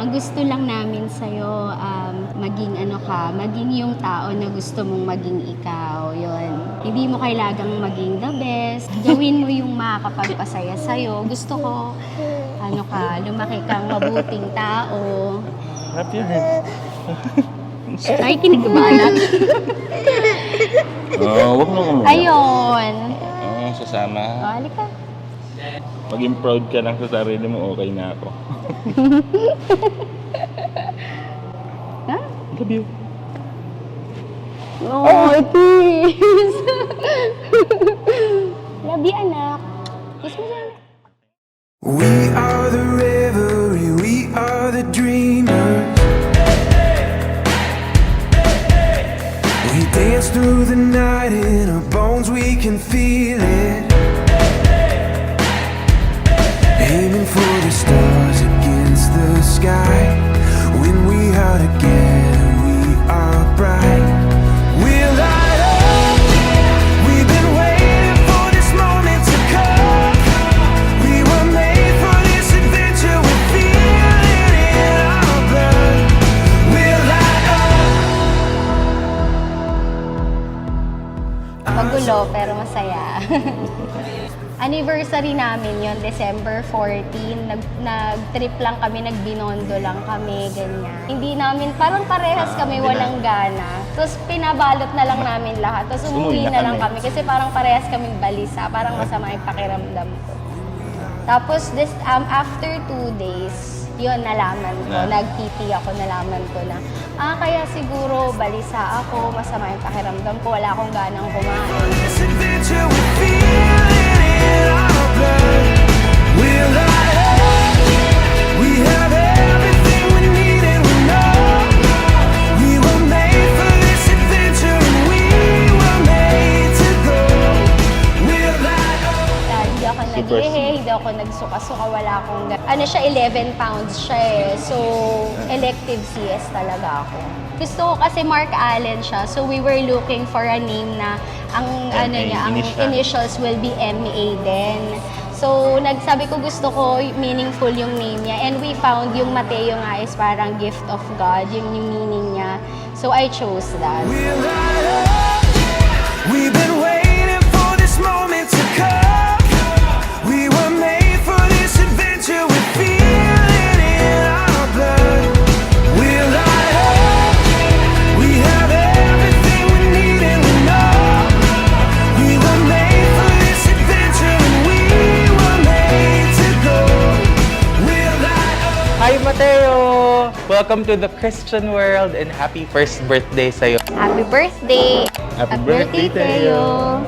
Ang gusto lang namin sa'yo, maging maging yung tao na gusto mong maging ikaw. Yun. Hindi mo kailangang maging the best. Gawin mo yung makakapagpasaya sa'yo. Gusto ko, lumaki kang mabuting tao. Wrap your head. Ay, kinig ba, anak? Huwag mo kumuha. Ayun. Sasama. Halika. Maging proud ka lang sa sarili mo, okay na ako. Ha? Love you. Oh, kiss! Love you, anak. Kiss mo siya. We are the revelry, we are the dreamers. We dance through the night in our bones, we can feel it. Aiming for the stars against the sky. When we are together, we are bright. We'll light up. We've been waiting for this moment to come. We were made for this adventure. We feel it in our blood. We'll light up. Magulo pero masaya. Anniversary namin yon December 14. Nag-trip lang kami, nagbinondo lang kami, ganyan. Hindi namin, parang parehas kami walang gana. Tapos pinabalot na lang namin lahat. Tapos umuwi na lang kami kasi parang parehas kaming balisa. Parang masama yung pakiramdam ko. Tapos after 2 days, yun, nalaman ko. Nag-TT ako, nalaman ko na, kaya siguro balisa ako, masama yung pakiramdam ko, wala akong ganang kumain. This adventure, we feel it in our blood. We'll light up. We have everything we need and we know we were made for this adventure and we were made to go. We'll light up. Hindi ako nag-lehe, hindi ako nagsuka-suka, wala akong... siya, 11 pounds siya eh. So, elective CS talaga ako. Gusto ko kasi Mark Allen siya, so we were looking for a name na ang initials will be MA din. So, nagsabi ko gusto ko meaningful yung name niya and we found yung Mateo nga is parang gift of God, yung meaning niya. So, I chose that. We'll light up. We've been waiting for this moment to come. We were made for this adventure. We feel it in our blood. We'll light up. We have everything we need and we know we were made for this adventure and we were made to go. We'll light up. Hi, Mateo! Welcome to the Christian world and happy first birthday sa'yo. Happy birthday! Happy birthday, Teo!